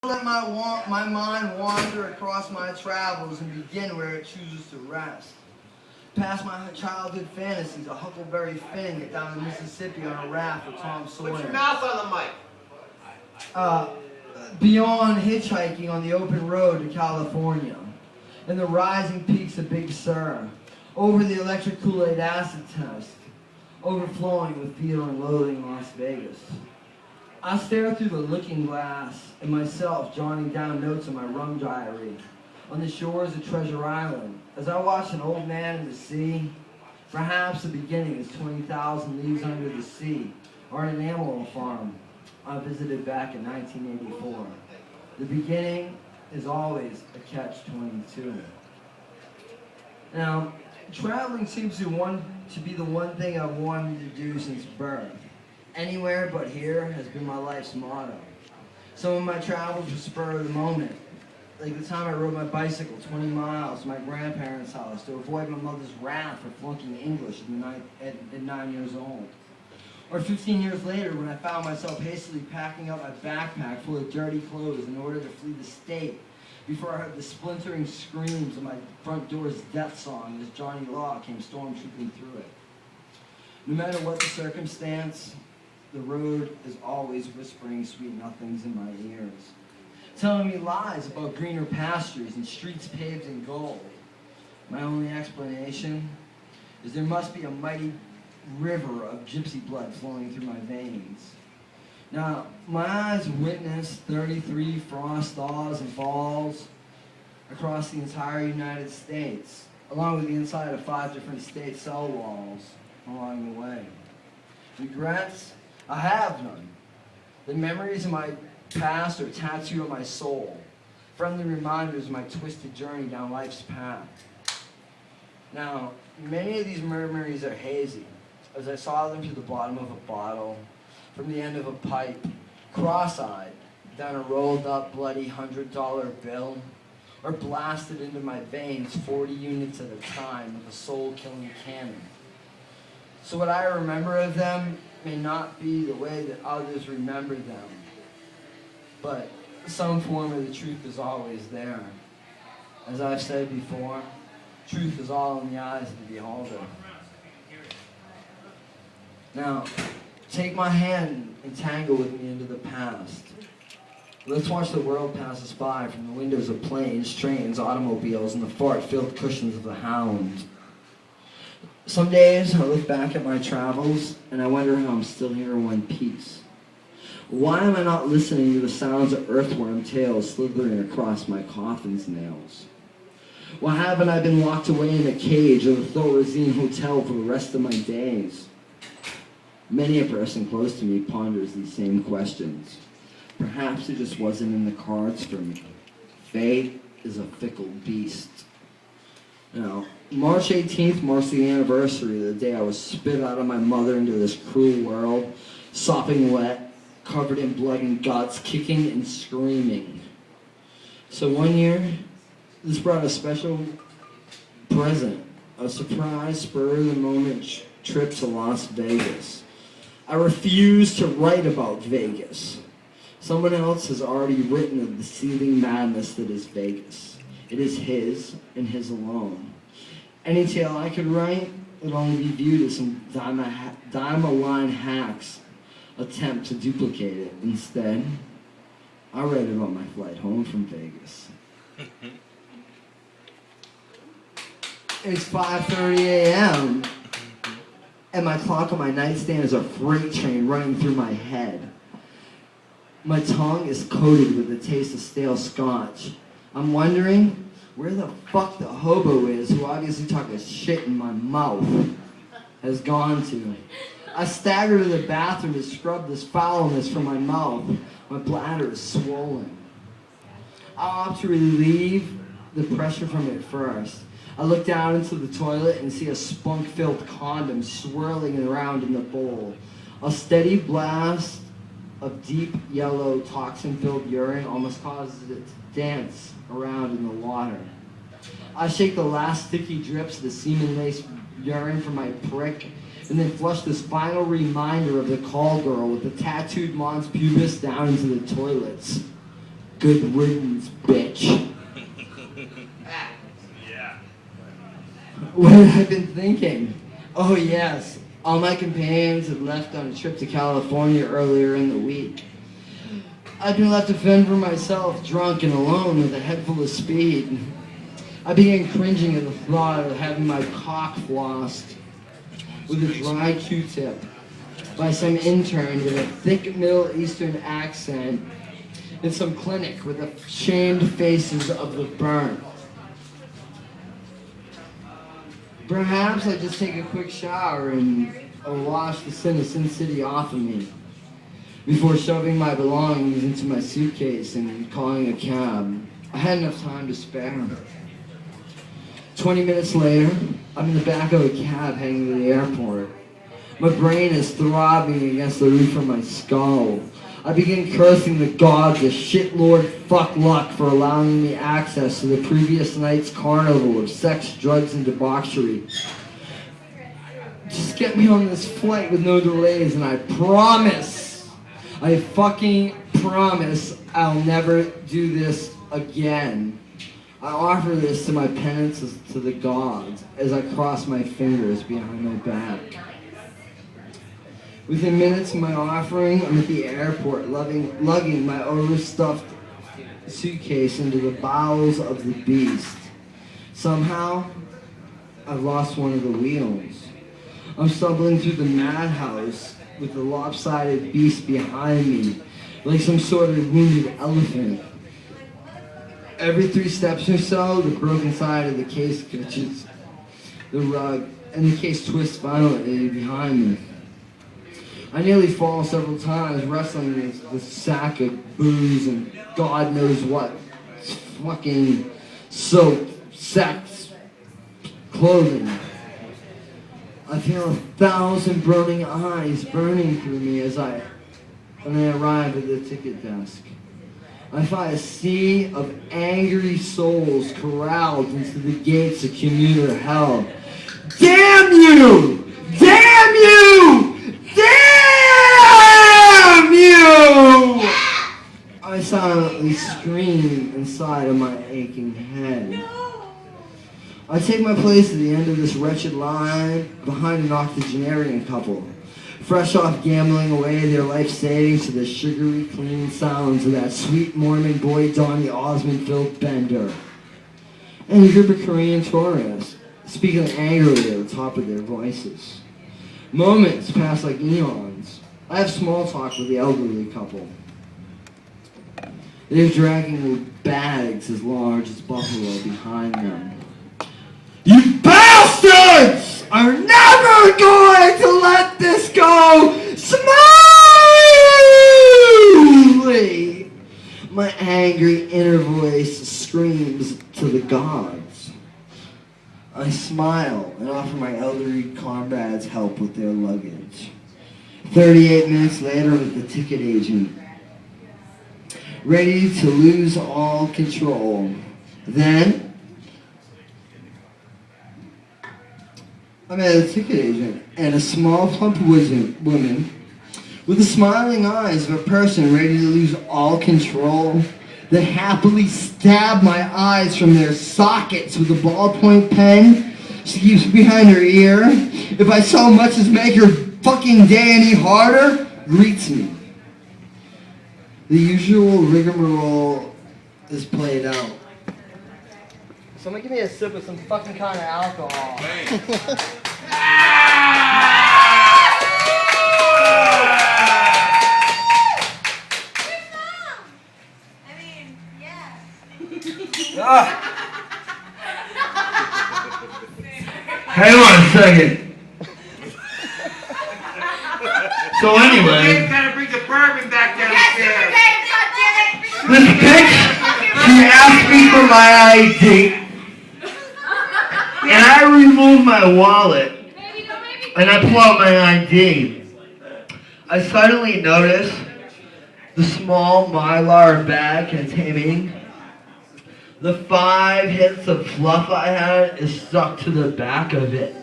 Let my mind wander across my travels and begin where it chooses to rest. Past my childhood fantasies, a huckleberry Finn get down the Mississippi on a raft with Tom Sawyer. Put your mouth on the mic. Beyond hitchhiking on the open road to California, and the rising peaks of Big Sur, over the electric Kool-Aid acid test, overflowing with fear and loathing in Las Vegas. I stare through the looking glass at myself jotting down notes in my rum diary on the shores of Treasure Island as I watch an old man in the sea. Perhaps the beginning is 20,000 Leagues Under the Sea, or an animal farm I visited back in 1984. The beginning is always a catch-22. Now, traveling seems to be the one thing I've wanted to do since birth. Anywhere but here has been my life's motto. Some of my travels were spur of the moment, like the time I rode my bicycle 20 miles to my grandparents' house to avoid my mother's wrath for flunking English at 9 years old. Or 15 years later when I found myself hastily packing up my backpack full of dirty clothes in order to flee the state before I heard the splintering screams of my front door's death song as Johnny Law came stormtrooping through it. No matter what the circumstance, the road is always whispering sweet nothings in my ears, telling me lies about greener pastures and streets paved in gold. My only explanation is there must be a mighty river of gypsy blood flowing through my veins. Now, my eyes witnessed 33 frost thaws and falls across the entire United States, along with the inside of 5 different state cell walls along the way. Regrets? I have none. The memories of my past are tattooed on my soul, friendly reminders of my twisted journey down life's path. Now, many of these memories are hazy, as I saw them through the bottom of a bottle, from the end of a pipe, cross-eyed, down a rolled-up, bloody $100 bill, or blasted into my veins 40 units at a time with a soul-killing cannon. So what I remember of them may not be the way that others remember them, but some form of the truth is always there. As I've said before, truth is all in the eyes of the beholder. Now, take my hand and tangle with me into the past. Let's watch the world pass us by from the windows of planes, trains, automobiles, and the fart-filled cushions of the Hound. Some days I look back at my travels and I wonder how I'm still here in one piece. Why am I not listening to the sounds of earthworm tails slithering across my coffin's nails? Why haven't I been locked away in a cage of the Thorazine Hotel for the rest of my days? Many a person close to me ponders these same questions. Perhaps it just wasn't in the cards for me. Fate is a fickle beast. Now, March 18th marks the anniversary of the day I was spit out of my mother into this cruel world, sopping wet, covered in blood and guts, kicking and screaming. So one year, this brought a special present, a surprise spur-of-the-moment trip to Las Vegas. I refuse to write about Vegas. Someone else has already written of the seething madness that is Vegas. It is his and his alone. Any tale I could write would only be viewed as some dime-a-line hack's attempt to duplicate it. Instead, I write about my flight home from Vegas. It's 5:30 a.m. and my clock on my nightstand is a freight train running through my head. My tongue is coated with the taste of stale scotch. I'm wondering where the fuck the hobo is who obviously took a shit in my mouth has gone to. I stagger to the bathroom to scrub this foulness from my mouth. My bladder is swollen. I opt to relieve the pressure from it first. I look down into the toilet and see a spunk-filled condom swirling around in the bowl. A steady blast of deep yellow toxin-filled urine almost causes it to dance around in the water. I shake the last sticky drips of the semen-laced urine from my prick and then flush this final reminder of the call girl with the tattooed mons pubis down into the toilets. Good riddance, bitch. Yeah. What had I been thinking? Oh yes, all my companions had left on a trip to California earlier in the week. I'd been left to fend for myself, drunk and alone with a head full of speed. I began cringing at the thought of having my cock flossed with a dry Q-tip by some intern with a thick Middle Eastern accent in some clinic with the shamed faces of the burnt. Perhaps I'd just take a quick shower and wash the sin of Sin City off of me before shoving my belongings into my suitcase and calling a cab. I had enough time to spare. 20 minutes later, I'm in the back of a cab heading to the airport. My brain is throbbing against the roof of my skull. I begin cursing the gods of shitlord fuck luck for allowing me access to the previous night's carnival of sex, drugs, and debauchery. Just get me on this flight with no delays, and I promise, I fucking promise I'll never do this again. I offer this to my penances to the gods as I cross my fingers behind my back. Within minutes of my offering, I'm at the airport, lugging my overstuffed suitcase into the bowels of the beast. Somehow, I've lost one of the wheels. I'm stumbling through the madhouse with the lopsided beast behind me, like some sort of wounded elephant. Every 3 steps or so, the broken side of the case catches the rug, and the case twists violently behind me. I nearly fall several times, wrestling with the sack of booze and God knows what fucking soap, sex, clothing. I feel 1,000 burning eyes burning through me when I arrive at the ticket desk. I find a sea of angry souls corralled into the gates of commuter hell. Damn you! Damn you! Damn you! I silently scream inside of my aching head. I take my place at the end of this wretched line behind an octogenarian couple, fresh off gambling away their life savings to the sugary clean sounds of that sweet Mormon boy Donny Osmond-filled bender. And a group of Korean tourists, speaking angrily at the top of their voices. Moments pass like eons. I have small talk with the elderly couple. They're dragging with bags as large as buffalo behind them. You bastards are never going to let this go smoothly! My angry inner voice screams to the gods. I smile and offer my elderly comrades help with their luggage. 38 minutes later with the ticket agent, ready to lose all control. Then, I met a ticket agent and a small, plump woman with the smiling eyes of a person ready to lose all control that happily stabbed my eyes from their sockets with a ballpoint pen she keeps behind her ear. If I so much as make her fucking day any harder, greets me. The usual rigmarole is played out. Someone give me a sip of some fucking kind of alcohol. Hang on a second. So anyway, Dave's gotta bring the bourbon back downstairs. this bitch, she asked me for my ID, and I remove my wallet, and I pull out my ID. I suddenly notice the small Mylar bag containing the 5 hits of fluff I had is stuck to the back of it.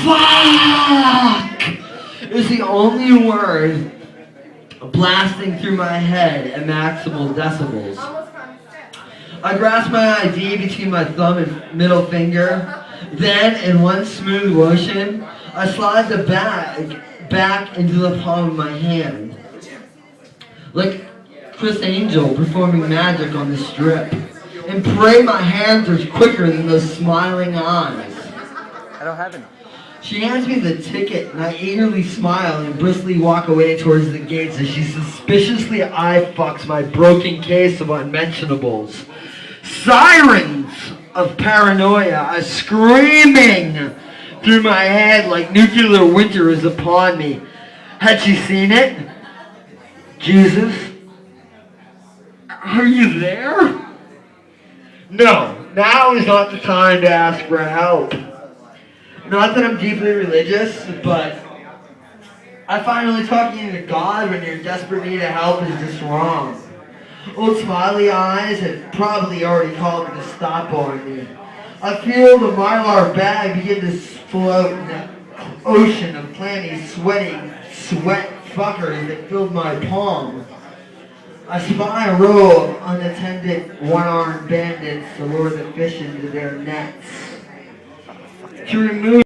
Fuck! Is the only word blasting through my head at maximal decibels. I grasp my ID between my thumb and middle finger. Then, in one smooth motion, I slide the bag back into the palm of my hand. Like Chris Angel performing magic on the strip. And pray my hands are quicker than those smiling eyes. I don't have any. She hands me the ticket, and I eagerly smile and briskly walk away towards the gates as she suspiciously eye-fucks my broken case of unmentionables. Sirens of paranoia are screaming through my head like nuclear winter is upon me. Had she seen it? Jesus? Are you there? No, now is not the time to ask for help. Not that I'm deeply religious, but I find only talking to God when you're in desperate need of help is just wrong. Old smiley eyes had probably already called the stop on me. I feel the mylar bag begin to float in the ocean of clammy, sweating sweat fuckers that filled my palm. I spy a row of unattended, one-armed bandits to lure the fish into their nets. To remove